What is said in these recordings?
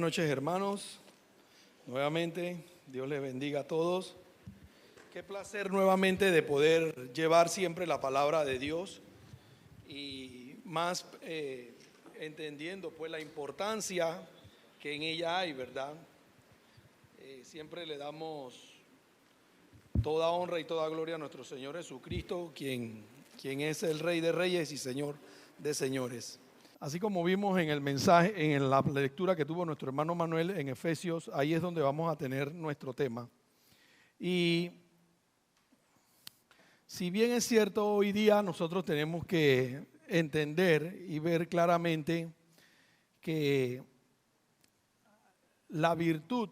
Buenas noches, hermanos. Nuevamente, Dios les bendiga a todos. Qué placer nuevamente de poder llevar siempre la palabra de Dios y más entendiendo pues la importancia que en ella hay, ¿verdad? Siempre le damos toda honra y toda gloria a nuestro Señor Jesucristo, quien es el Rey de Reyes y Señor de Señores. Así como vimos en el mensaje, en la lectura que tuvo nuestro hermano Manuel en Efesios, ahí es donde vamos a tener nuestro tema. Y si bien es cierto, hoy día nosotros tenemos que entender y ver claramente que la virtud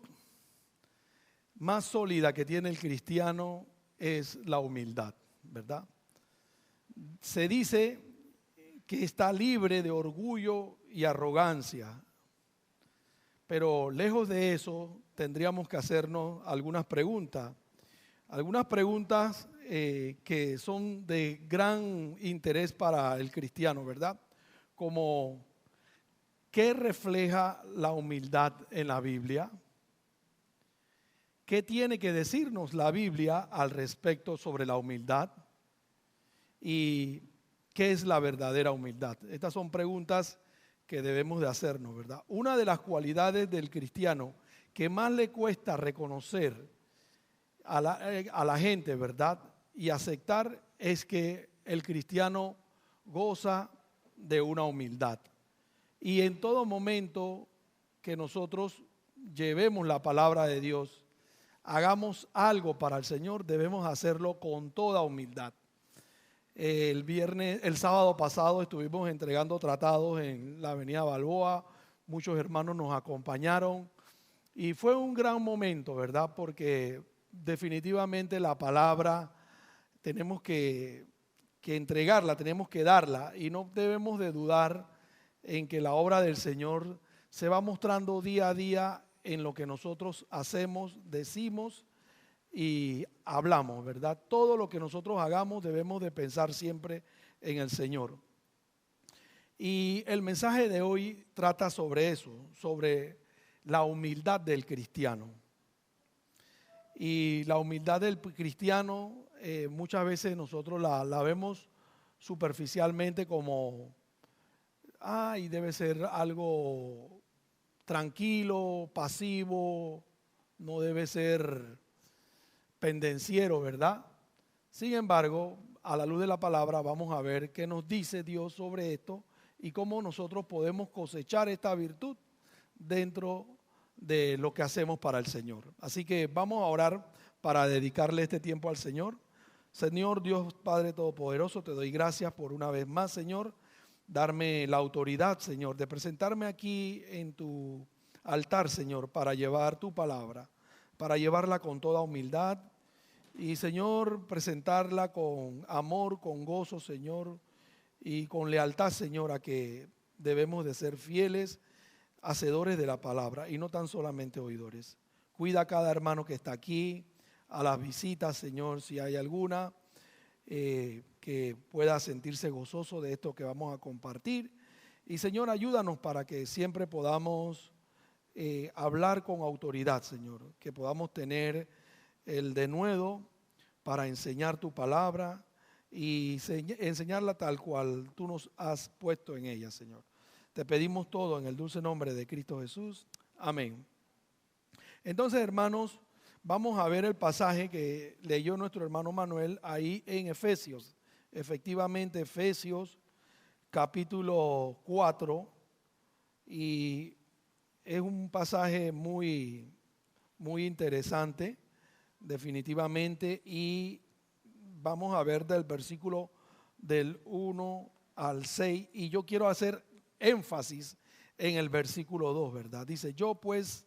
más sólida que tiene el cristiano es la humildad, ¿verdad? Se dice que está libre de orgullo y arrogancia, pero lejos de eso tendríamos que hacernos algunas preguntas que son de gran interés para el cristiano, ¿verdad? Como, ¿qué refleja la humildad en la Biblia? ¿Qué tiene que decirnos la Biblia al respecto sobre la humildad? ¿Y qué es la verdadera humildad? Estas son preguntas que debemos de hacernos, ¿verdad? Una de las cualidades del cristiano que más le cuesta reconocer a la gente, ¿verdad? Y aceptar es que el cristiano goza de una humildad. Y en todo momento que nosotros llevemos la palabra de Dios, hagamos algo para el Señor, debemos hacerlo con toda humildad. El sábado pasado estuvimos entregando tratados en la avenida Balboa, muchos hermanos nos acompañaron y fue un gran momento, ¿verdad? Porque definitivamente la palabra tenemos que entregarla, tenemos que darla y no debemos de dudar en que la obra del Señor se va mostrando día a día en lo que nosotros hacemos, decimos y hablamos, ¿verdad? Todo lo que nosotros hagamos debemos de pensar siempre en el Señor. Y el mensaje de hoy trata sobre eso, sobre la humildad del cristiano. Y la humildad del cristiano muchas veces nosotros la vemos superficialmente como, y debe ser algo tranquilo, pasivo, no debe ser pendenciero, ¿verdad? Sin embargo, a la luz de la palabra vamos a ver qué nos dice Dios sobre esto y cómo nosotros podemos cosechar esta virtud dentro de lo que hacemos para el Señor. Así que vamos a orar para dedicarle este tiempo al Señor. Señor Dios Padre Todopoderoso, te doy gracias por una vez más, Señor, darme la autoridad, Señor, de presentarme aquí en tu altar, Señor, para llevar tu palabra, para llevarla con toda humildad y, Señor, presentarla con amor, con gozo, Señor, y con lealtad, Señor, a que debemos de ser fieles, hacedores de la palabra y no tan solamente oidores. Cuida a cada hermano que está aquí, a las visitas, Señor, si hay alguna, que pueda sentirse gozoso de esto que vamos a compartir. Y, Señor, ayúdanos para que siempre podamos hablar con autoridad, Señor, que podamos tener el denuedo para enseñar tu palabra y enseñarla tal cual tú nos has puesto en ella, Señor. Te pedimos todo en el dulce nombre de Cristo Jesús. Amén. Entonces, hermanos, vamos a ver el pasaje que leyó nuestro hermano Manuel ahí en Efesios. Efectivamente, Efesios capítulo 4, y es un pasaje muy, muy interesante, definitivamente, y vamos a ver del versículo del 1 al 6, y yo quiero hacer énfasis en el versículo 2, ¿verdad? Dice, yo pues,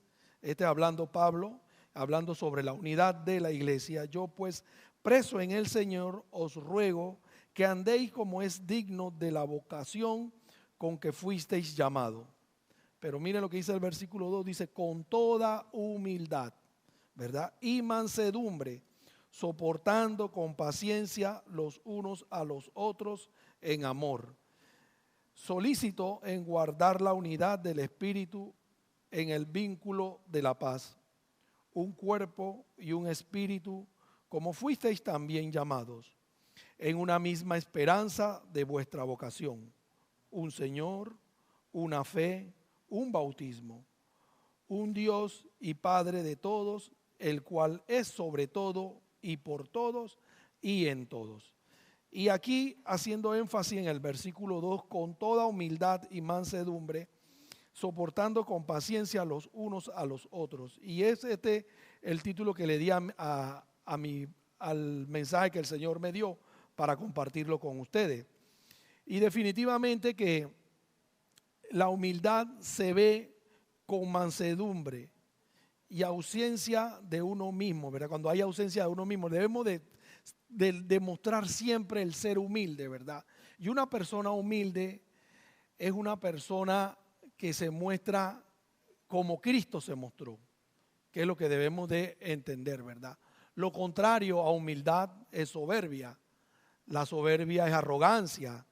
hablando Pablo, hablando sobre la unidad de la iglesia, yo pues, preso en el Señor, os ruego que andéis como es digno de la vocación con que fuisteis llamados. Pero miren lo que dice el versículo 2, dice, con toda humildad, ¿verdad? Y mansedumbre, soportando con paciencia los unos a los otros en amor, solícito en guardar la unidad del Espíritu en el vínculo de la paz, un cuerpo y un espíritu, como fuisteis también llamados, en una misma esperanza de vuestra vocación, un Señor, una fe, un bautismo, un Dios y Padre de todos, el cual es sobre todo y por todos y en todos. Y aquí haciendo énfasis en el versículo 2, con toda humildad y mansedumbre, soportando con paciencia los unos a los otros. Y es este el título que le di al mensaje que el Señor me dio para compartirlo con ustedes. Y definitivamente que la humildad se ve con mansedumbre y ausencia de uno mismo, ¿verdad? Cuando hay ausencia de uno mismo, debemos de demostrar siempre el ser humilde, ¿verdad? Y una persona humilde es una persona que se muestra como Cristo se mostró, que es lo que debemos de entender, ¿verdad? Lo contrario a humildad es soberbia. La soberbia es arrogancia.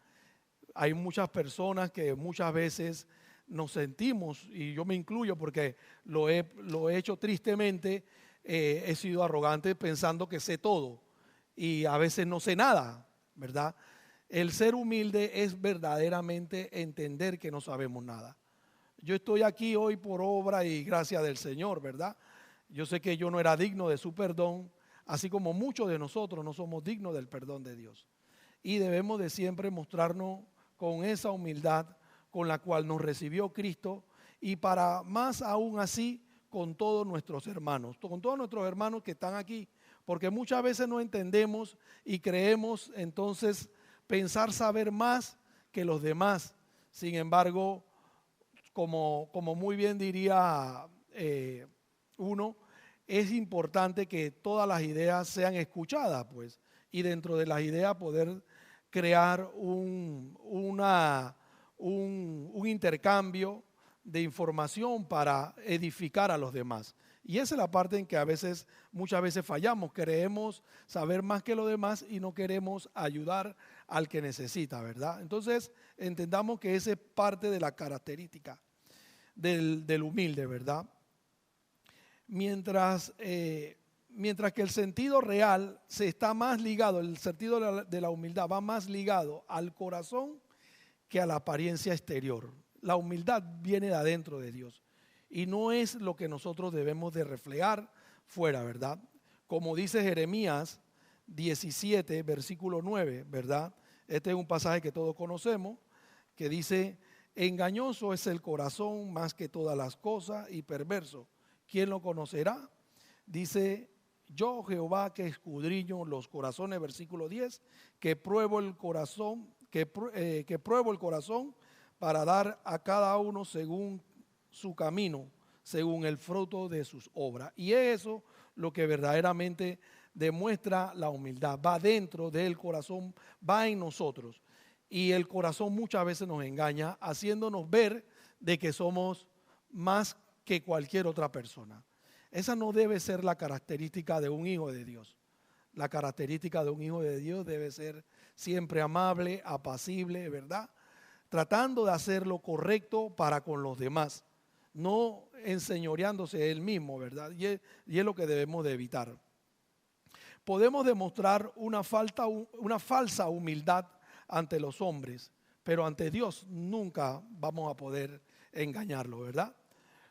Hay muchas personas que muchas veces nos sentimos, y yo me incluyo porque lo he hecho tristemente, he sido arrogante pensando que sé todo y a veces no sé nada, ¿verdad? El ser humilde es verdaderamente entender que no sabemos nada. Yo estoy aquí hoy por obra y gracia del Señor, ¿verdad? Yo sé que yo no era digno de su perdón, así como muchos de nosotros no somos dignos del perdón de Dios. Y debemos de siempre mostrarnos con esa humildad con la cual nos recibió Cristo, y para más aún así con todos nuestros hermanos que están aquí, porque muchas veces no entendemos y creemos entonces pensar saber más que los demás. Sin embargo, como muy bien diría uno, es importante que todas las ideas sean escuchadas, pues, y dentro de las ideas poder crear un intercambio de información para edificar a los demás. Y esa es la parte en que muchas veces fallamos. Queremos saber más que los demás y no queremos ayudar al que necesita, ¿verdad? Entonces, entendamos que esa es parte de la característica del humilde, ¿verdad? Mientras que el sentido real se está más ligado, el sentido de la humildad va más ligado al corazón que a la apariencia exterior. La humildad viene de adentro de Dios y no es lo que nosotros debemos de reflejar fuera, ¿verdad? Como dice Jeremías 17, versículo 9, ¿verdad? Este es un pasaje que todos conocemos, que dice: engañoso es el corazón más que todas las cosas y perverso. ¿Quién lo conocerá? Dice: yo, Jehová, que escudriño los corazones, versículo 10, que pruebo el corazón, que pruebo el corazón para dar a cada uno según su camino, según el fruto de sus obras. Y es eso lo que verdaderamente demuestra la humildad. Va dentro del corazón, va en nosotros. Y el corazón muchas veces nos engaña, haciéndonos ver de que somos más que cualquier otra persona. Esa no debe ser la característica de un hijo de Dios. La característica de un hijo de Dios debe ser siempre amable, apacible, ¿verdad? Tratando de hacer lo correcto para con los demás, no enseñoreándose él mismo, ¿verdad? Y es lo que debemos de evitar. Podemos demostrar una falsa humildad ante los hombres, pero ante Dios nunca vamos a poder engañarlo, ¿verdad?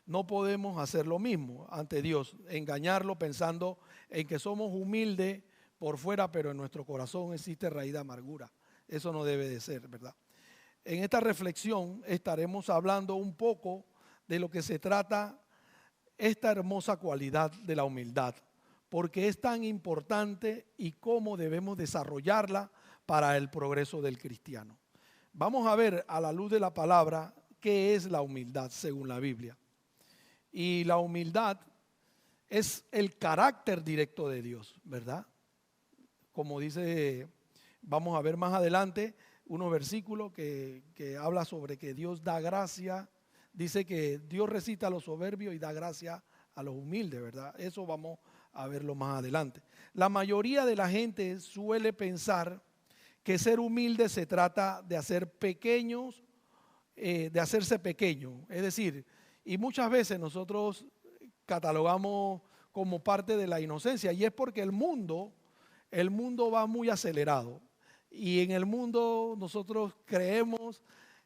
No podemos hacer lo mismo ante Dios, engañarlo pensando en que somos humildes por fuera, pero en nuestro corazón existe raíz de amargura. Eso no debe de ser, ¿verdad? En esta reflexión estaremos hablando un poco de lo que se trata esta hermosa cualidad de la humildad, porque es tan importante y cómo debemos desarrollarla para el progreso del cristiano. Vamos a ver a la luz de la palabra qué es la humildad según la Biblia. Y la humildad es el carácter directo de Dios, ¿verdad? Como dice, vamos a ver más adelante unos versículos que habla sobre que Dios da gracia. Dice que Dios resiste a los soberbios y da gracia a los humildes, ¿verdad? Eso vamos a verlo más adelante. La mayoría de la gente suele pensar que ser humilde se trata de hacer pequeños, de hacerse pequeño, es decir, Y muchas veces nosotros catalogamos como parte de la inocencia, y es porque el mundo va muy acelerado. Y en el mundo nosotros creemos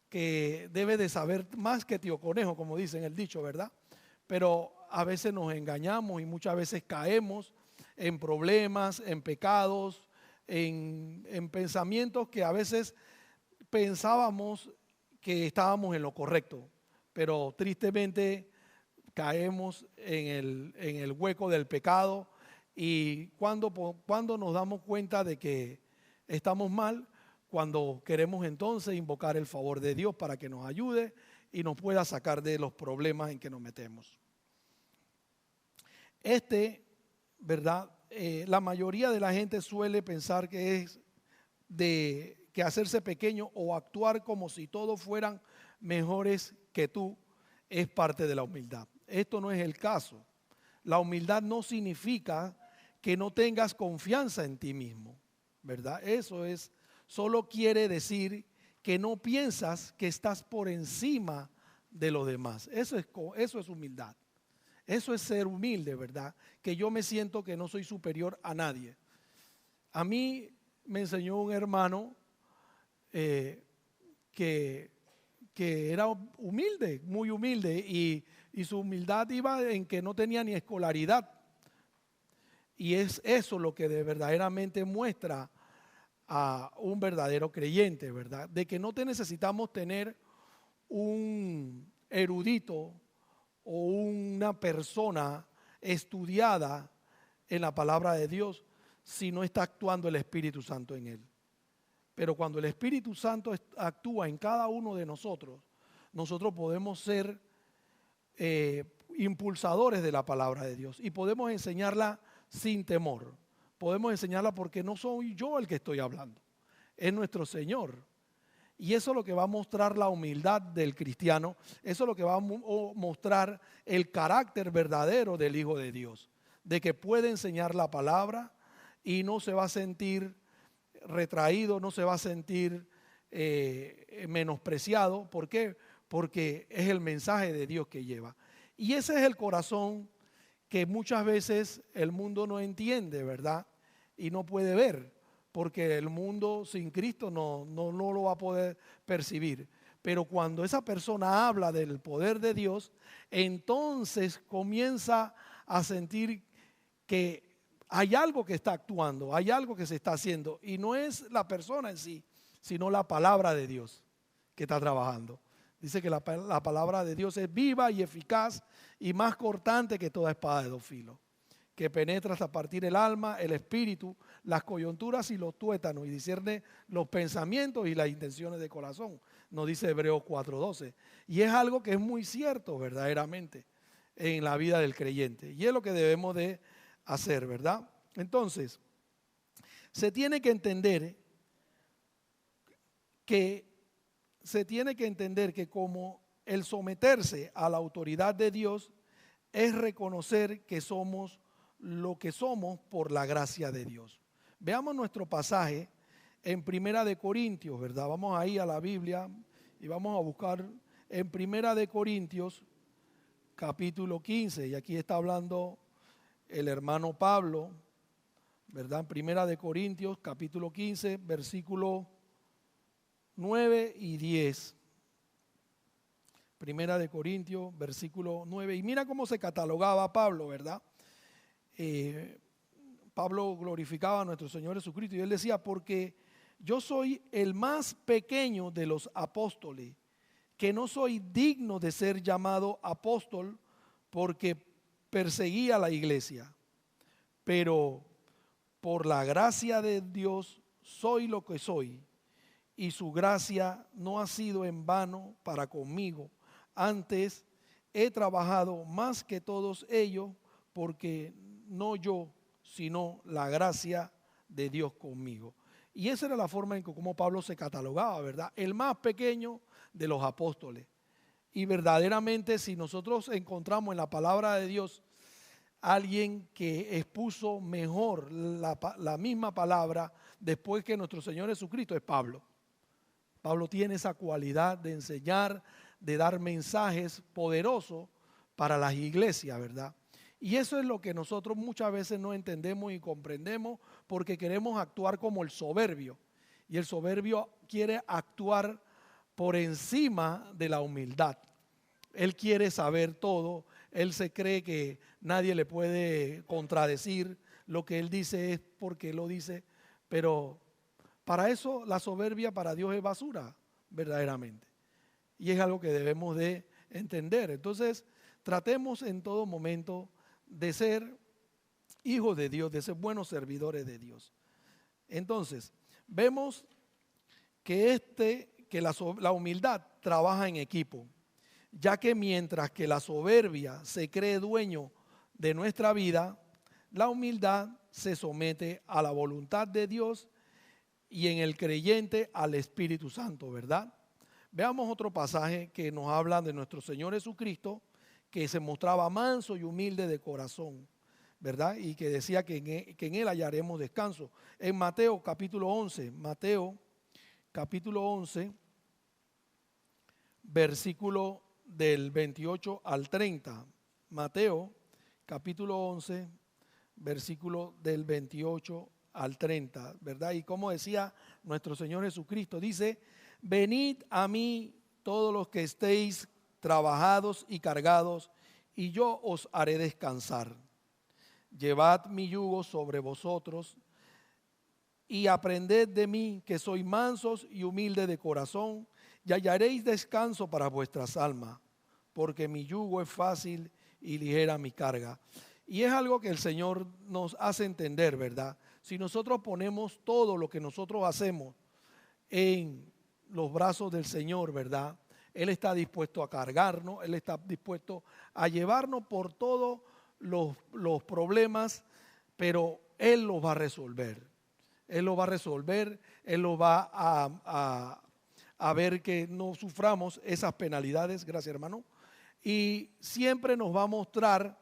que debe de saber más que tío conejo, como dicen el dicho, ¿verdad? Pero a veces nos engañamos y muchas veces caemos en problemas, en pecados, en pensamientos que a veces pensábamos que estábamos en lo correcto, pero tristemente caemos en el hueco del pecado. Y cuando nos damos cuenta de que estamos mal, cuando queremos entonces invocar el favor de Dios para que nos ayude y nos pueda sacar de los problemas en que nos metemos. ¿Verdad? La mayoría de la gente suele pensar que es que hacerse pequeño o actuar como si todos fueran mejores que tú es parte de la humildad. Esto no es el caso. La humildad no significa que no tengas confianza en ti mismo, ¿verdad? Solo quiere decir que no piensas que estás por encima de los demás. Eso es humildad. Eso es ser humilde, ¿verdad? Que yo me siento que no soy superior a nadie. A mí me enseñó un hermano que era humilde, muy humilde, y su humildad iba en que no tenía ni escolaridad. Y es eso lo que verdaderamente muestra a un verdadero creyente, ¿verdad? De que no te necesitamos tener un erudito o una persona estudiada en la palabra de Dios si no está actuando el Espíritu Santo en él. Pero cuando el Espíritu Santo actúa en cada uno de nosotros, nosotros podemos ser impulsadores de la palabra de Dios y podemos enseñarla sin temor. Podemos enseñarla porque no soy yo el que estoy hablando, es nuestro Señor. Y eso es lo que va a mostrar la humildad del cristiano, eso es lo que va a mostrar el carácter verdadero del Hijo de Dios, de que puede enseñar la palabra y no se va a sentir retraído, no se va a sentir menospreciado. ¿Por qué? Porque es el mensaje de Dios que lleva. Y ese es el corazón que muchas veces el mundo no entiende, ¿verdad? Y no puede ver, porque el mundo sin Cristo no lo va a poder percibir. Pero cuando esa persona habla del poder de Dios, entonces comienza a sentir que hay algo que está actuando, hay algo que se está haciendo, y no es la persona en sí, sino la palabra de Dios que está trabajando. Dice que la palabra de Dios es viva y eficaz y más cortante que toda espada de dos filos, que penetra hasta partir el alma, el espíritu, las coyunturas y los tuétanos, y discierne los pensamientos y las intenciones de corazón, nos dice Hebreos 4:12. Y es algo que es muy cierto verdaderamente en la vida del creyente, y es lo que debemos de hacer, ¿verdad? Entonces, se tiene que entender que como el someterse a la autoridad de Dios es reconocer que somos lo que somos por la gracia de Dios. Veamos nuestro pasaje en Primera de Corintios, ¿verdad? Vamos ahí a la Biblia y vamos a buscar en Primera de Corintios capítulo 15, y aquí está hablando el hermano Pablo, ¿verdad? Primera de Corintios capítulo 15, versículo 9 y 10. Primera de Corintios, versículo 9. Y mira cómo se catalogaba Pablo, ¿verdad? Pablo glorificaba a nuestro Señor Jesucristo y él decía: porque yo soy el más pequeño de los apóstoles, que no soy digno de ser llamado apóstol porque perseguía la iglesia, pero por la gracia de Dios soy lo que soy, y su gracia no ha sido en vano para conmigo. Antes he trabajado más que todos ellos, porque no yo, sino la gracia de Dios conmigo. Y esa era la forma en que como Pablo se catalogaba, ¿verdad? El más pequeño de los apóstoles. Y verdaderamente, si nosotros encontramos en la palabra de Dios alguien que expuso mejor la misma palabra después que nuestro Señor Jesucristo, es Pablo. Pablo tiene esa cualidad de enseñar de dar mensajes poderosos para las iglesias, ¿verdad? Y eso es lo que nosotros muchas veces no entendemos y comprendemos porque queremos actuar como el soberbio. Y el soberbio quiere actuar por encima de la humildad. Él quiere saber todo, él se cree que nadie le puede contradecir, lo que él dice es porque lo dice, pero para eso la soberbia para Dios es basura, verdaderamente. Y es algo que debemos de entender. Entonces, tratemos en todo momento de ser hijos de Dios, de ser buenos servidores de Dios. Entonces, vemos que la humildad trabaja en equipo, ya que mientras que la soberbia se cree dueño de nuestra vida, la humildad se somete a la voluntad de Dios y en el creyente al Espíritu Santo, ¿verdad? Veamos otro pasaje que nos habla de nuestro Señor Jesucristo, que se mostraba manso y humilde de corazón, ¿verdad? Y que decía que en él hallaremos descanso. En Mateo capítulo 11, versículo del 28 al 30. Mateo capítulo 11, versículo del 28 al 30, ¿verdad? Y como decía nuestro Señor Jesucristo, dice: venid a mí todos los que estéis trabajados y cargados, y yo os haré descansar. Llevad mi yugo sobre vosotros y aprended de mí, que soy mansos y humilde de corazón, y hallaréis descanso para vuestras almas, porque mi yugo es fácil y ligera mi carga. Y es algo que el Señor nos hace entender, ¿verdad? Si nosotros ponemos todo lo que nosotros hacemos en los brazos del Señor, ¿verdad? Él está dispuesto a cargarnos, Él está dispuesto a llevarnos por todos los problemas, pero Él los va a resolver. Él lo va a resolver, Él lo va a ver que no suframos esas penalidades, gracias hermano, y siempre nos va a mostrar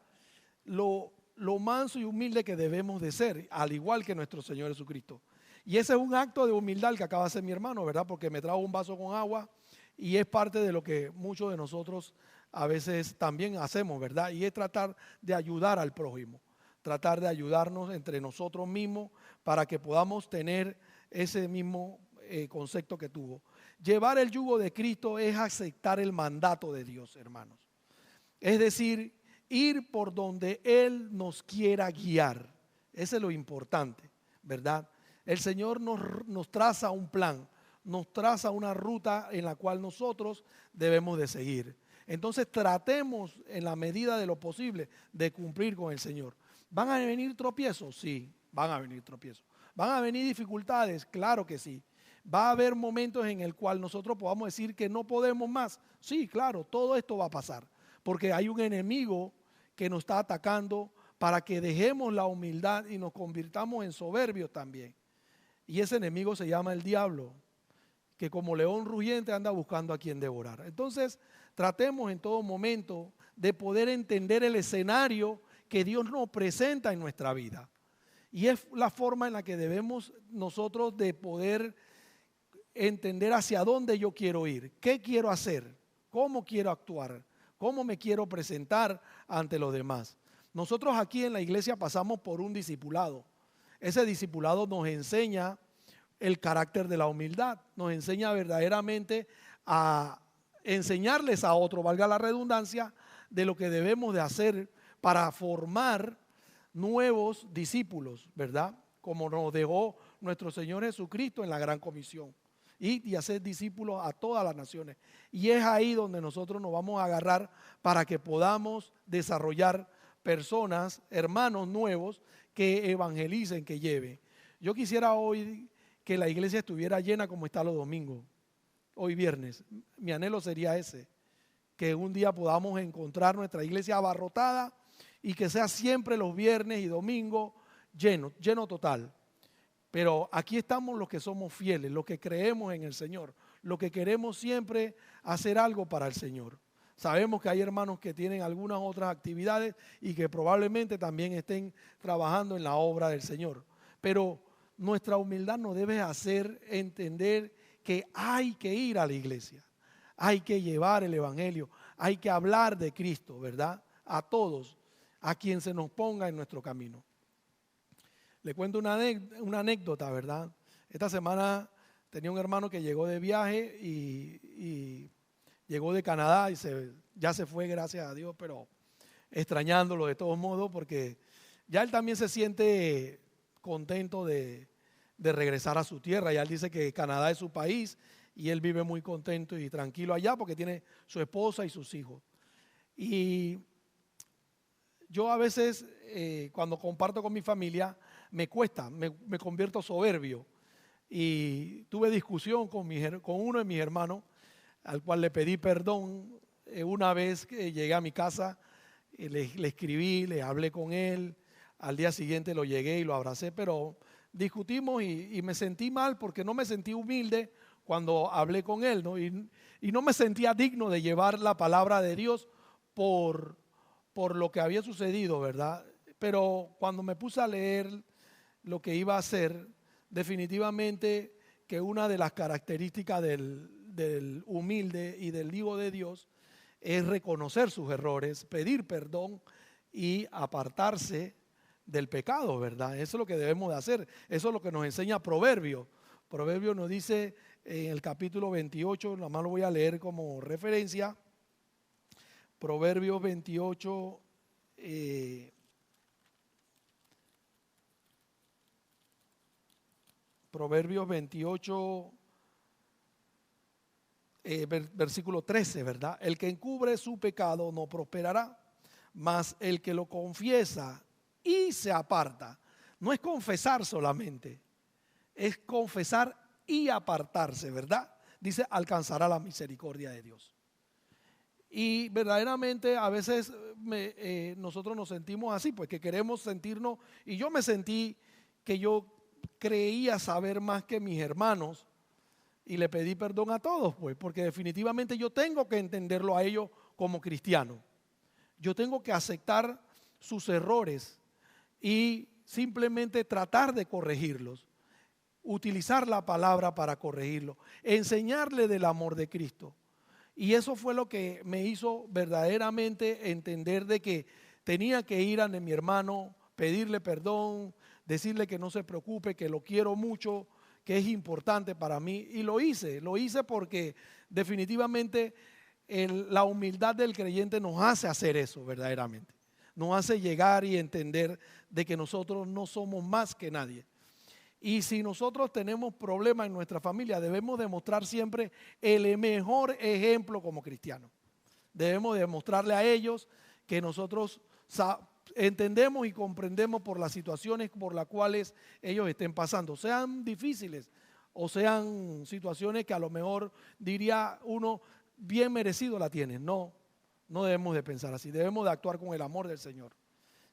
lo manso y humilde que debemos de ser, al igual que nuestro Señor Jesucristo. Y ese es un acto de humildad que acaba de hacer mi hermano, ¿verdad? Porque me trajo un vaso con agua y es parte de lo que muchos de nosotros a veces también hacemos, ¿verdad? Y es tratar de ayudar al prójimo, tratar de ayudarnos entre nosotros mismos para que podamos tener ese mismo concepto que tuvo. Llevar el yugo de Cristo es aceptar el mandato de Dios, hermanos. Es decir, ir por donde Él nos quiera guiar. Ese es lo importante, ¿verdad? El Señor nos traza un plan, nos traza una ruta en la cual nosotros debemos de seguir. Entonces tratemos en la medida de lo posible de cumplir con el Señor. ¿Van a venir tropiezos? Sí, van a venir tropiezos. ¿Van a venir dificultades? Claro que sí. ¿Va a haber momentos en el cual nosotros podamos decir que no podemos más? Sí, claro, todo esto va a pasar. Porque hay un enemigo que nos está atacando para que dejemos la humildad y nos convirtamos en soberbios también. Y ese enemigo se llama el diablo, que como león rugiente anda buscando a quien devorar. Entonces, tratemos en todo momento de poder entender el escenario que Dios nos presenta en nuestra vida. Y es la forma en la que debemos nosotros de poder entender hacia dónde yo quiero ir, qué quiero hacer, cómo quiero actuar, cómo me quiero presentar ante los demás. Nosotros aquí en la iglesia pasamos por un discipulado. Ese discipulado nos enseña el carácter de la humildad, nos enseña verdaderamente a enseñarles a otros, valga la redundancia, de lo que debemos de hacer para formar nuevos discípulos, ¿verdad? Como nos dejó nuestro Señor Jesucristo en la gran comisión. Y hacer discípulos a todas las naciones. Y es ahí donde nosotros nos vamos a agarrar para que podamos desarrollar personas, hermanos nuevos que evangelicen, que lleven. Yo quisiera hoy que la iglesia estuviera llena como está los domingos, hoy viernes. Mi anhelo sería ese, que un día podamos encontrar nuestra iglesia abarrotada y que sea siempre los viernes y domingos lleno total. Pero aquí estamos los que somos fieles, los que creemos en el Señor, los que queremos siempre hacer algo para el Señor. Sabemos que hay hermanos que tienen algunas otras actividades y que probablemente también estén trabajando en la obra del Señor. Pero nuestra humildad nos debe hacer entender que hay que ir a la iglesia. Hay que llevar el evangelio, hay que hablar de Cristo, ¿verdad? A todos, a quien se nos ponga en nuestro camino. Le cuento una anécdota, ¿verdad? Esta semana tenía un hermano que llegó de viaje y llegó de Canadá y ya se fue, gracias a Dios, pero extrañándolo de todos modos porque ya él también se siente contento de regresar a su tierra. Ya él dice que Canadá es su país y él vive muy contento y tranquilo allá porque tiene su esposa y sus hijos. Y yo a veces cuando comparto con mi familia me cuesta, me convierto soberbio. Y tuve discusión con uno de mis hermanos, al cual le pedí perdón una vez que llegué a mi casa. Le escribí, le hablé con él, al día siguiente lo llegué y lo abracé, pero discutimos y me sentí mal porque no me sentí humilde cuando hablé con él, ¿no? Y no me sentía digno de llevar la palabra de Dios por lo que había sucedido, ¿verdad? Pero cuando me puse a leer lo que iba a hacer, definitivamente que una de las características del humilde y del hijo de Dios es reconocer sus errores, pedir perdón y apartarse del pecado, ¿verdad? Eso es lo que debemos de hacer. Eso es lo que nos enseña Proverbios. Proverbios nos dice en el capítulo 28, nada más lo voy a leer como referencia. Proverbios 28, Proverbios 28, versículo 13, ¿verdad? El que encubre su pecado no prosperará, mas el que lo confiesa y se aparta. No es confesar solamente, es confesar y apartarse, ¿verdad? Dice, alcanzará la misericordia de Dios. Y verdaderamente a veces nosotros nos sentimos así, pues que queremos sentirnos, y yo me sentí que yo creía saber más que mis hermanos y le pedí perdón a todos, pues, porque definitivamente yo tengo que entenderlo a ellos como cristianos. Yo tengo que aceptar sus errores y simplemente tratar de corregirlos, utilizar la palabra para corregirlos, enseñarle del amor de Cristo. Y eso fue lo que me hizo verdaderamente entender de que tenía que ir a mi hermano, pedirle perdón, decirle que no se preocupe, que lo quiero mucho, que es importante para mí. Y lo hice porque definitivamente la humildad del creyente nos hace hacer eso verdaderamente. Nos hace llegar y entender de que nosotros no somos más que nadie. Y si nosotros tenemos problemas en nuestra familia, debemos demostrar siempre el mejor ejemplo como cristianos. Debemos demostrarle a ellos que nosotros entendemos y comprendemos por las situaciones por las cuales ellos estén pasando, sean difíciles o sean situaciones que a lo mejor diría uno bien merecido la tienen. No, no debemos de pensar así, debemos de actuar con el amor del Señor.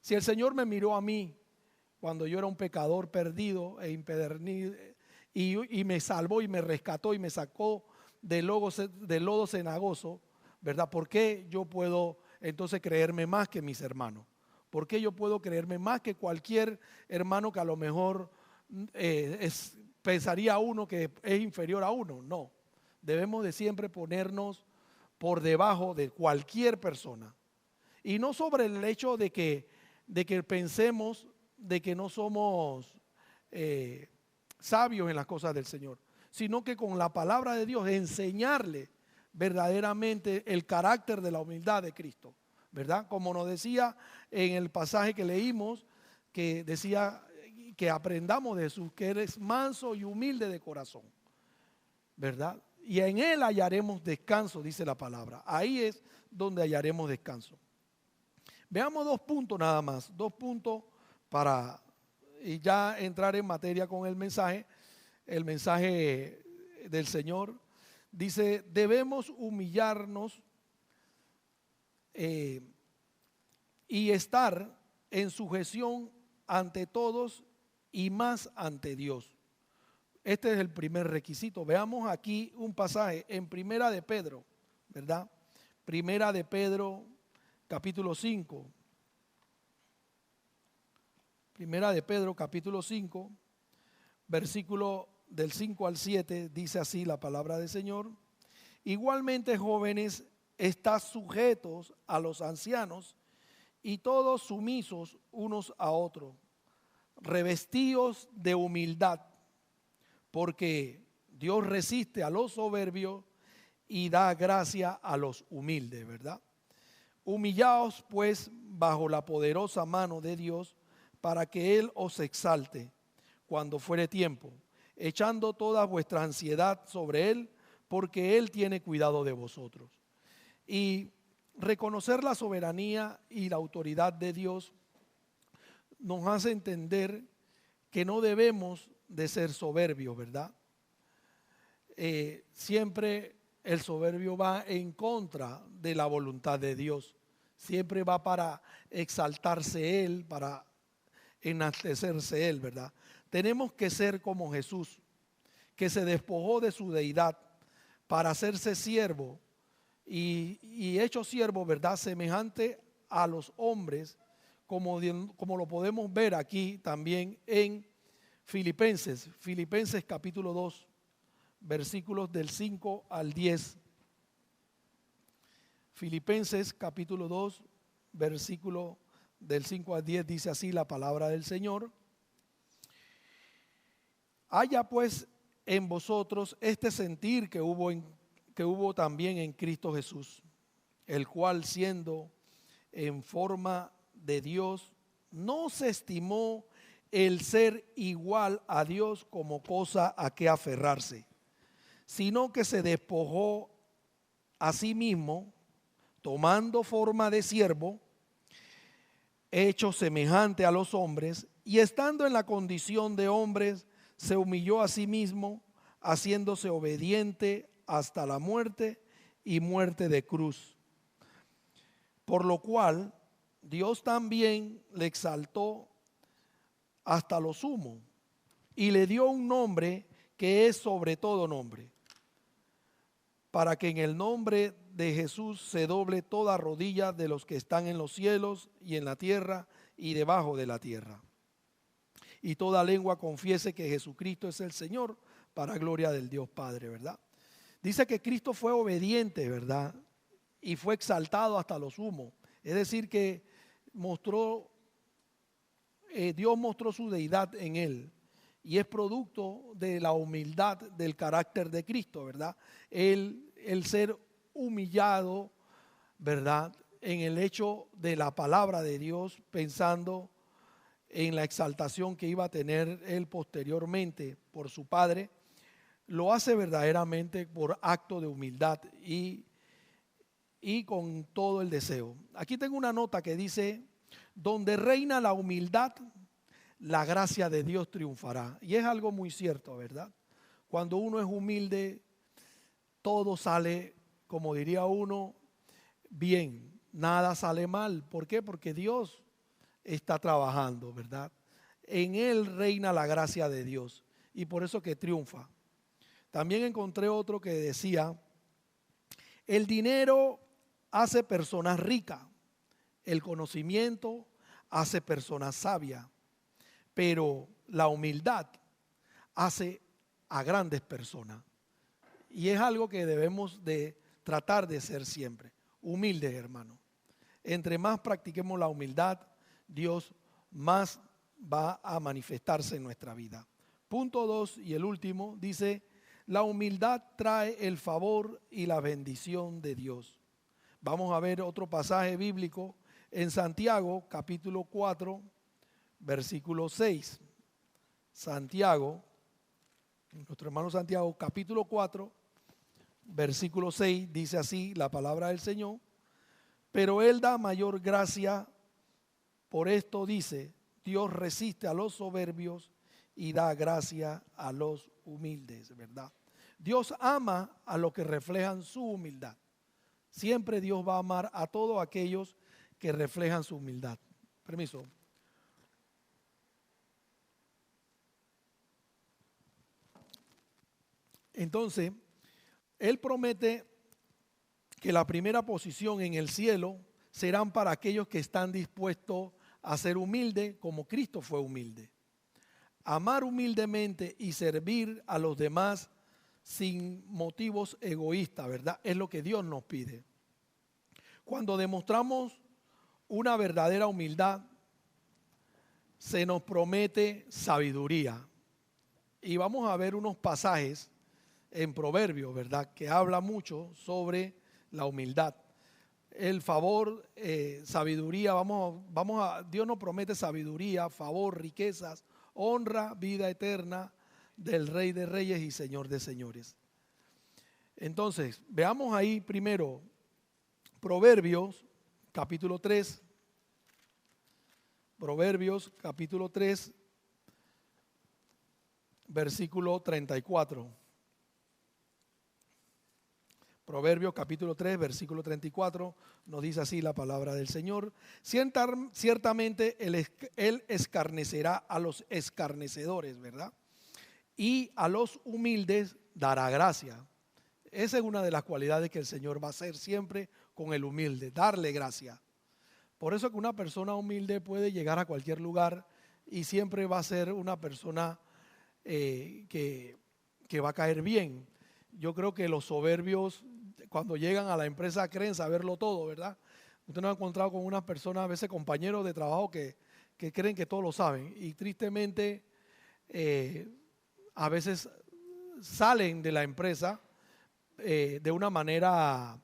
Si el Señor me miró a mí cuando yo era un pecador perdido e impedernido y me salvó y me rescató y me sacó del lodo cenagoso, ¿verdad? ¿Por qué yo puedo entonces creerme más que mis hermanos? ¿Por qué yo puedo creerme más que cualquier hermano que a lo mejor pensaría uno que es inferior a uno? No, debemos de siempre ponernos por debajo de cualquier persona. Y no sobre el hecho de que pensemos de que no somos sabios en las cosas del Señor, sino que con la palabra de Dios enseñarle verdaderamente el carácter de la humildad de Cristo, ¿verdad? Como nos decía en el pasaje que leímos, que decía que aprendamos de Jesús, que Él es manso y humilde de corazón, ¿verdad? Y en Él hallaremos descanso, dice la palabra. Ahí es donde hallaremos descanso. Veamos dos puntos nada más, dos puntos para ya entrar en materia con el mensaje del Señor. Dice, debemos humillarnos y estar en sujeción ante todos y más ante Dios. Este es el primer requisito. Veamos aquí un pasaje en Primera de Pedro, ¿verdad? Primera de Pedro, capítulo 5. Primera de Pedro, capítulo 5, versículo del 5 al 7, dice así la palabra del Señor. Igualmente, jóvenes, estad sujetos a los ancianos y todos sumisos unos a otros, revestidos de humildad, porque Dios resiste a los soberbios y da gracia a los humildes, ¿verdad? Humillaos pues bajo la poderosa mano de Dios, para que Él os exalte cuando fuere tiempo, echando toda vuestra ansiedad sobre Él, porque Él tiene cuidado de vosotros. Y reconocer la soberanía y la autoridad de Dios nos hace entender que no debemos de ser soberbios, ¿verdad? Siempre el soberbio va en contra de la voluntad de Dios. Siempre va para exaltarse Él, para enaltecerse Él, ¿verdad? Tenemos que ser como Jesús, que se despojó de su deidad para hacerse siervo y hecho siervo, ¿verdad? Semejante a los hombres, como lo podemos ver aquí también en Filipenses capítulo 2, versículos del 5 al 10. Filipenses capítulo 2, versículo del 5 al 10 dice así la palabra del Señor. Haya pues en vosotros este sentir que hubo también en Cristo Jesús, el cual siendo en forma de Dios, no se estimó el ser igual a Dios como cosa a que aferrarse, sino que se despojó a sí mismo, tomando forma de siervo, hecho semejante a los hombres, y estando en la condición de hombres, se humilló a sí mismo, haciéndose obediente hasta la muerte y muerte de cruz. Por lo cual Dios también le exaltó hasta lo sumo y le dio un nombre que es sobre todo nombre, para que en el nombre de Jesús se doble toda rodilla de los que están en los cielos y en la tierra y debajo de la tierra, y toda lengua confiese que Jesucristo es el Señor, para gloria del Dios Padre, ¿verdad? Dice que Cristo fue obediente, ¿verdad? Y fue exaltado hasta lo sumo. Es decir, que Dios mostró su deidad en él. Y es producto de la humildad del carácter de Cristo, ¿verdad? El ser humillado, ¿verdad? En el hecho de la palabra de Dios, pensando en la exaltación que iba a tener él posteriormente por su Padre, lo hace verdaderamente por acto de humildad y con todo el deseo. Aquí tengo una nota que dice: donde reina la humildad, la gracia de Dios triunfará. Y es algo muy cierto, ¿verdad? Cuando uno es humilde, todo sale, como diría uno, bien, nada sale mal. ¿Por qué? Porque Dios está trabajando, ¿verdad? En Él reina la gracia de Dios y por eso que triunfa. También encontré otro que decía: el dinero hace personas ricas, el conocimiento hace personas sabias, pero la humildad hace a grandes personas. Y es algo que debemos de tratar de ser siempre, humildes, hermanos. Entre más practiquemos la humildad, Dios más va a manifestarse en nuestra vida. Punto 2 y el último dice: la humildad trae el favor y la bendición de Dios. Vamos a ver otro pasaje bíblico en Santiago capítulo 4, versículo 6. Santiago, nuestro hermano Santiago capítulo 4, versículo 6, dice así la palabra del Señor: pero Él da mayor gracia, por esto dice, Dios resiste a los soberbios y da gracia a los humildes, ¿verdad? Dios ama a los que reflejan su humildad. Siempre Dios va a amar a todos aquellos que reflejan su humildad. Permiso. Entonces, Él promete que la primera posición en el cielo serán para aquellos que están dispuestos a ser humildes como Cristo fue humilde. Amar humildemente y servir a los demás sin motivos egoístas, ¿verdad? Es lo que Dios nos pide. Cuando demostramos una verdadera humildad, se nos promete sabiduría. Y vamos a ver unos pasajes en Proverbios, ¿verdad?, que habla mucho sobre la humildad. El favor, sabiduría, Dios nos promete sabiduría, favor, riquezas, honra, vida eterna del Rey de Reyes y Señor de Señores. Entonces, veamos ahí primero Proverbios capítulo 3. Proverbios capítulo 3, versículo 34. Proverbios capítulo 3, versículo 34, nos dice así la palabra del Señor. Ciertamente él escarnecerá a los escarnecedores, ¿verdad? Y a los humildes dará gracia. Esa es una de las cualidades que el Señor va a hacer siempre con el humilde, darle gracia. Por eso que una persona humilde puede llegar a cualquier lugar y siempre va a ser una persona que va a caer bien. Yo creo que los soberbios, cuando llegan a la empresa, creen saberlo todo, ¿verdad? Usted nos ha encontrado con unas personas, a veces compañeros de trabajo, que creen que todo lo saben. Y tristemente, a veces salen de la empresa de una manera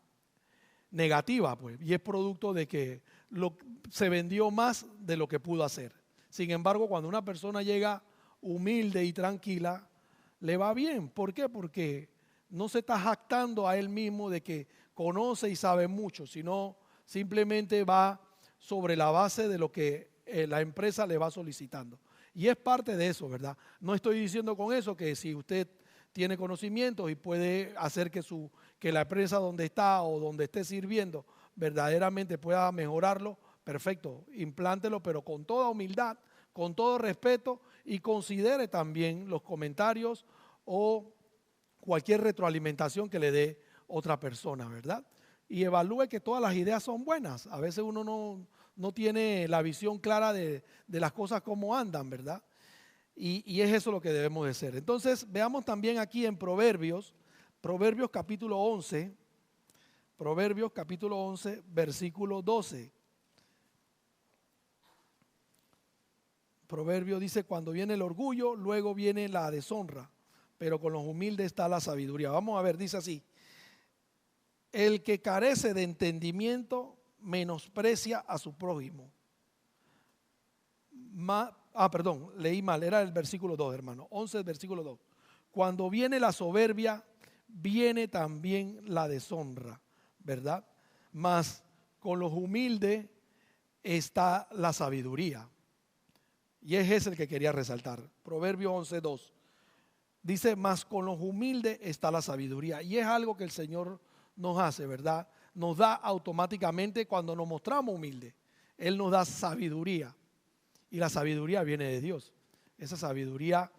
negativa, pues, y es producto de que se vendió más de lo que pudo hacer. Sin embargo, cuando una persona llega humilde y tranquila, le va bien. ¿Por qué? Porque no se está jactando a él mismo de que conoce y sabe mucho, sino simplemente va sobre la base de lo que la empresa le va solicitando. Y es parte de eso, ¿verdad? No estoy diciendo con eso que si usted tiene conocimientos y puede hacer que la empresa donde está o donde esté sirviendo verdaderamente pueda mejorarlo, perfecto, implántelo, pero con toda humildad, con todo respeto, y considere también los comentarios o cualquier retroalimentación que le dé otra persona, ¿verdad? Y evalúe que todas las ideas son buenas. A veces uno no tiene la visión clara de las cosas como andan, ¿verdad? Y es eso lo que debemos de ser. Entonces, veamos también aquí en Proverbios capítulo 11, versículo 12. Proverbio dice: cuando viene el orgullo, luego viene la deshonra, pero con los humildes está la sabiduría. Vamos a ver, dice así: el que carece de entendimiento menosprecia a su prójimo. Perdón, leí mal, era el versículo 2, hermano. 11, versículo 2. Cuando viene la soberbia, viene también la deshonra, ¿verdad? Mas con los humildes está la sabiduría. Y es ese el que quería resaltar. Proverbio 11, 2. Dice: mas con los humildes está la sabiduría. Y es algo que el Señor nos hace, ¿verdad? Nos da automáticamente cuando nos mostramos humildes. Él nos da sabiduría. Y la sabiduría viene de Dios. Esa sabiduría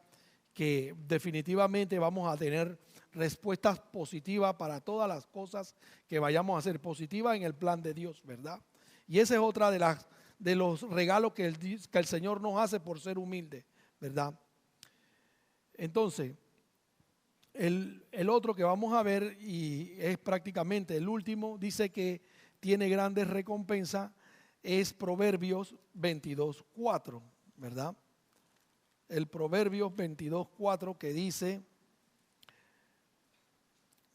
que definitivamente vamos a tener respuestas positivas para todas las cosas que vayamos a hacer, positivas en el plan de Dios, ¿verdad? Y esa es otra de los regalos que el Señor nos hace por ser humilde, ¿verdad? Entonces, el otro que vamos a ver, y es prácticamente el último, dice que tiene grandes recompensas, es Proverbios 22:4, ¿verdad? El Proverbios 22:4, que dice: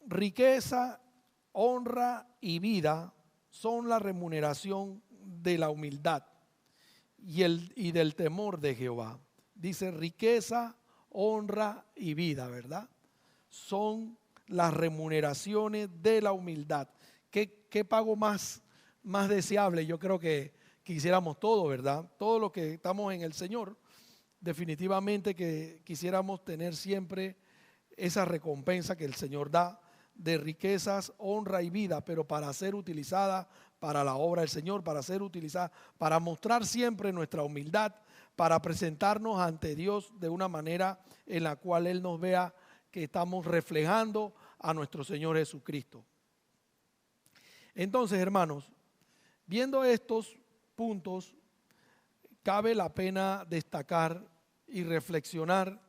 riqueza, honra y vida son la remuneración de la humildad y del temor de Jehová. Dice: riqueza, honra y vida, ¿verdad? Son las remuneraciones de la humildad. ¿Qué pago más deseable? Yo creo que quisiéramos todo, ¿verdad? Todo lo que estamos en el Señor, definitivamente que quisiéramos tener siempre esa recompensa que el Señor da de riquezas, honra y vida, pero para ser utilizada para la obra del Señor, para ser utilizada, para mostrar siempre nuestra humildad, para presentarnos ante Dios de una manera en la cual Él nos vea que estamos reflejando a nuestro Señor Jesucristo. Entonces, hermanos, viendo estos puntos, cabe la pena destacar y reflexionar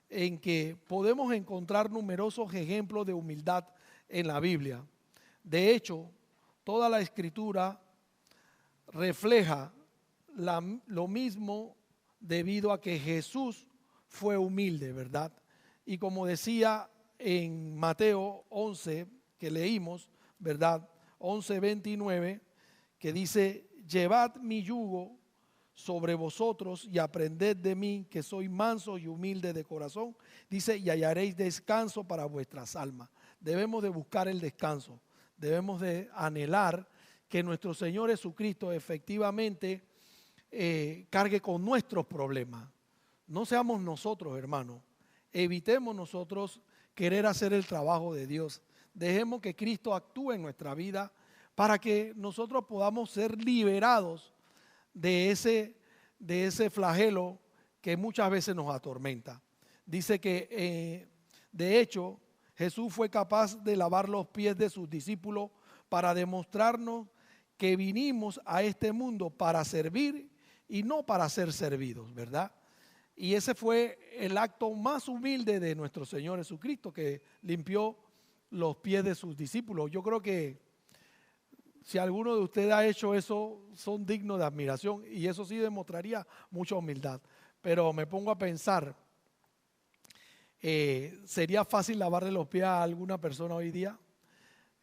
en que podemos encontrar numerosos ejemplos de humildad en la Biblia. De hecho, toda la Escritura refleja lo mismo debido a que Jesús fue humilde, ¿verdad? Y como decía en Mateo 11, que leímos, ¿verdad? 11:29, que dice: llevad mi yugo sobre vosotros y aprended de mí, que soy manso y humilde de corazón. Dice: y hallaréis descanso para vuestras almas. Debemos de buscar el descanso. Debemos de anhelar que nuestro Señor Jesucristo efectivamente cargue con nuestros problemas. No seamos nosotros, hermanos. Evitemos nosotros querer hacer el trabajo de Dios. Dejemos que Cristo actúe en nuestra vida para que nosotros podamos ser liberados de ese flagelo que muchas veces nos atormenta. Dice que de hecho Jesús fue capaz de lavar los pies de sus discípulos para demostrarnos que vinimos a este mundo para servir y no para ser servidos, ¿verdad? Y ese fue el acto más humilde de nuestro Señor Jesucristo, que limpió los pies de sus discípulos. Yo creo que si alguno de ustedes ha hecho eso, son dignos de admiración, y eso sí demostraría mucha humildad. Pero me pongo a pensar, ¿sería fácil lavarle los pies a alguna persona hoy día?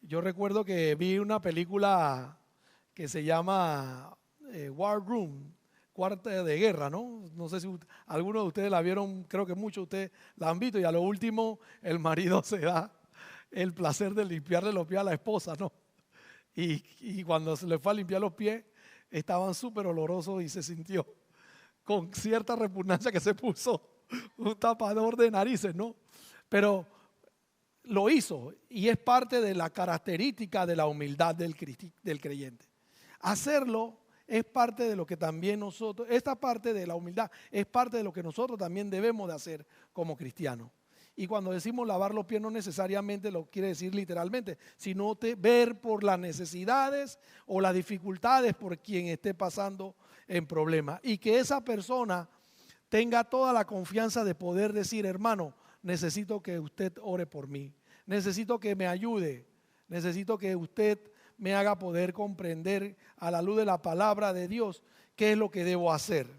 Yo recuerdo que vi una película que se llama War Room, Cuarto de Guerra, ¿no? No sé si algunos de ustedes la vieron, creo que muchos de ustedes la han visto, y a lo último el marido se da el placer de limpiarle los pies a la esposa, ¿no? Y cuando se le fue a limpiar los pies, estaban súper olorosos y se sintió con cierta repugnancia que se puso un tapador de narices, ¿no? Pero lo hizo, y es parte de la característica de la humildad del creyente. Hacerlo es parte de lo que también nosotros, esta parte de la humildad es parte de lo que nosotros también debemos de hacer como cristianos. Y cuando decimos lavar los pies, no necesariamente lo quiere decir literalmente, sino ver por las necesidades o las dificultades por quien esté pasando en problemas. Y que esa persona tenga toda la confianza de poder decir: hermano, necesito que usted ore por mí, necesito que me ayude, necesito que usted me haga poder comprender a la luz de la palabra de Dios qué es lo que debo hacer.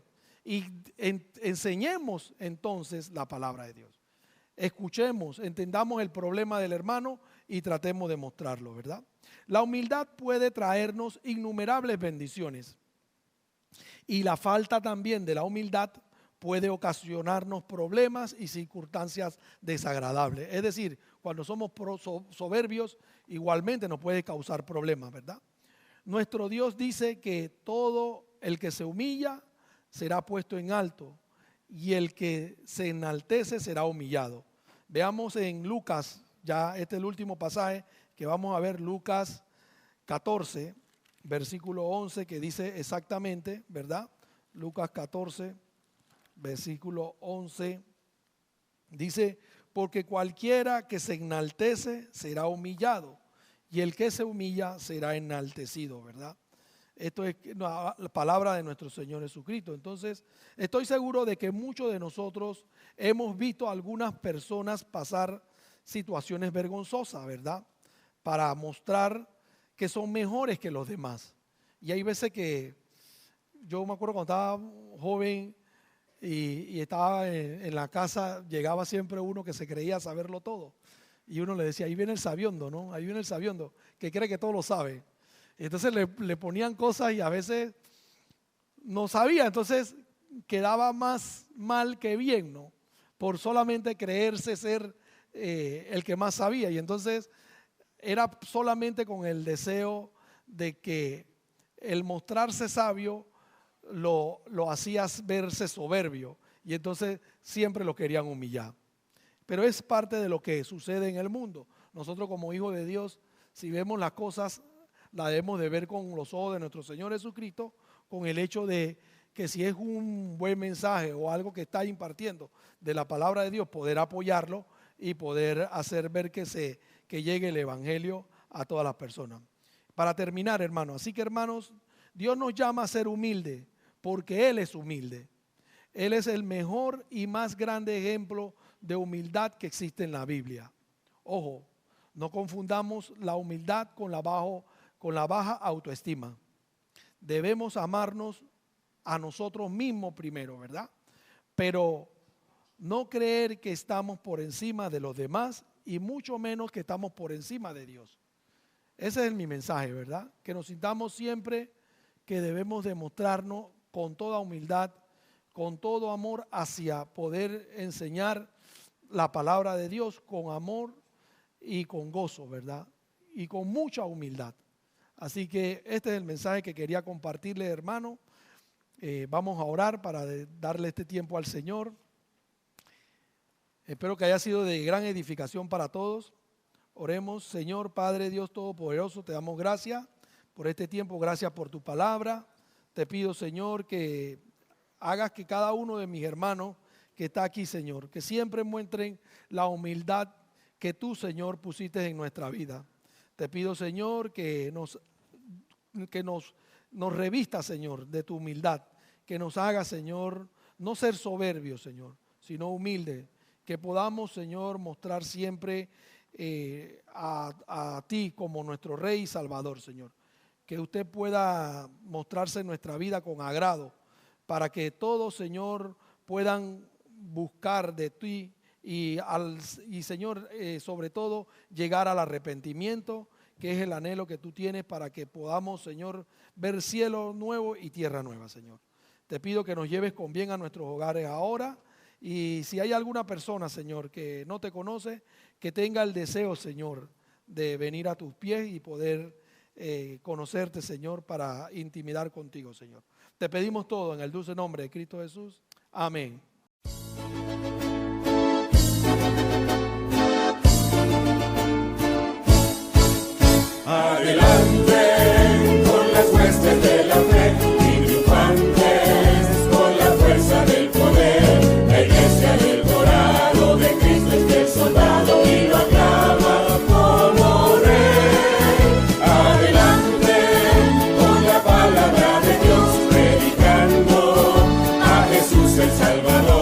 Y enseñemos entonces la palabra de Dios. Escuchemos, entendamos el problema del hermano y tratemos de mostrarlo, ¿verdad? La humildad puede traernos innumerables bendiciones, y la falta también de la humildad puede ocasionarnos problemas y circunstancias desagradables. Es decir, cuando somos soberbios, igualmente nos puede causar problemas, ¿verdad? Nuestro Dios dice que todo el que se humilla será puesto en alto, y el que se enaltece será humillado. Veamos en Lucas, ya este es el último pasaje que vamos a ver, Lucas 14, versículo 11, que dice exactamente, ¿verdad? Lucas 14, versículo 11, dice: porque cualquiera que se enaltece será humillado, y el que se humilla será enaltecido, ¿verdad? Esto es la palabra de nuestro Señor Jesucristo. Entonces, estoy seguro de que muchos de nosotros hemos visto a algunas personas pasar situaciones vergonzosas, ¿verdad? Para mostrar que son mejores que los demás. Y hay veces que, yo me acuerdo cuando estaba joven y estaba en la casa, llegaba siempre uno que se creía saberlo todo. Y uno le decía: ahí viene el sabiondo, ¿no? Ahí viene el sabiondo, que cree que todo lo sabe. Entonces le ponían cosas y a veces no sabía, entonces quedaba más mal que bien, ¿no? Por solamente creerse ser el que más sabía. Y entonces era solamente con el deseo de que el mostrarse sabio lo hacía verse soberbio, y entonces siempre lo querían humillar. Pero es parte de lo que sucede en el mundo. Nosotros como hijos de Dios, si vemos las cosas, la debemos de ver con los ojos de nuestro Señor Jesucristo, con el hecho de que si es un buen mensaje o algo que está impartiendo de la palabra de Dios, poder apoyarlo y poder hacer ver que llegue el evangelio a todas las personas. Para terminar, hermanos, así que hermanos, Dios nos llama a ser humildes porque Él es humilde. Él es el mejor y más grande ejemplo de humildad que existe en la Biblia. Ojo, no confundamos la humildad con la baja autoestima. Debemos amarnos a nosotros mismos primero, ¿verdad? Pero no creer que estamos por encima de los demás y mucho menos que estamos por encima de Dios. Ese es mi mensaje, ¿verdad? Que nos sintamos siempre que debemos demostrarnos con toda humildad, con todo amor hacia poder enseñar la palabra de Dios con amor y con gozo, ¿verdad? Y con mucha humildad. Así que este es el mensaje que quería compartirle, hermano. Vamos a orar para darle este tiempo al Señor. Espero que haya sido de gran edificación para todos. Oremos. Señor Padre Dios Todopoderoso, te damos gracias por este tiempo, gracias por tu palabra. Te pido, Señor, que hagas que cada uno de mis hermanos que está aquí, Señor, que siempre muestren la humildad que tú, Señor, pusiste en nuestra vida. Te pido, Señor, que nos revista, Señor, de tu humildad, que nos haga, Señor, no ser soberbios, Señor, sino humilde, que podamos, Señor, mostrar siempre a ti como nuestro Rey y Salvador, Señor. Que usted pueda mostrarse en nuestra vida con agrado, para que todos, Señor, puedan buscar de ti y Señor, sobre todo, llegar al arrepentimiento, que es el anhelo que tú tienes para que podamos, Señor, ver cielo nuevo y tierra nueva, Señor. Te pido que nos lleves con bien a nuestros hogares ahora, y si hay alguna persona, Señor, que no te conoce, que tenga el deseo, Señor, de venir a tus pies y poder conocerte, Señor, para intimidar contigo, Señor. Te pedimos todo en el dulce nombre de Cristo Jesús. Amén. Adelante con las huestes de la fe y triunfantes con la fuerza del poder. La iglesia del dorado de Cristo es el soldado y lo aclama como rey. Adelante con la palabra de Dios, predicando a Jesús el Salvador.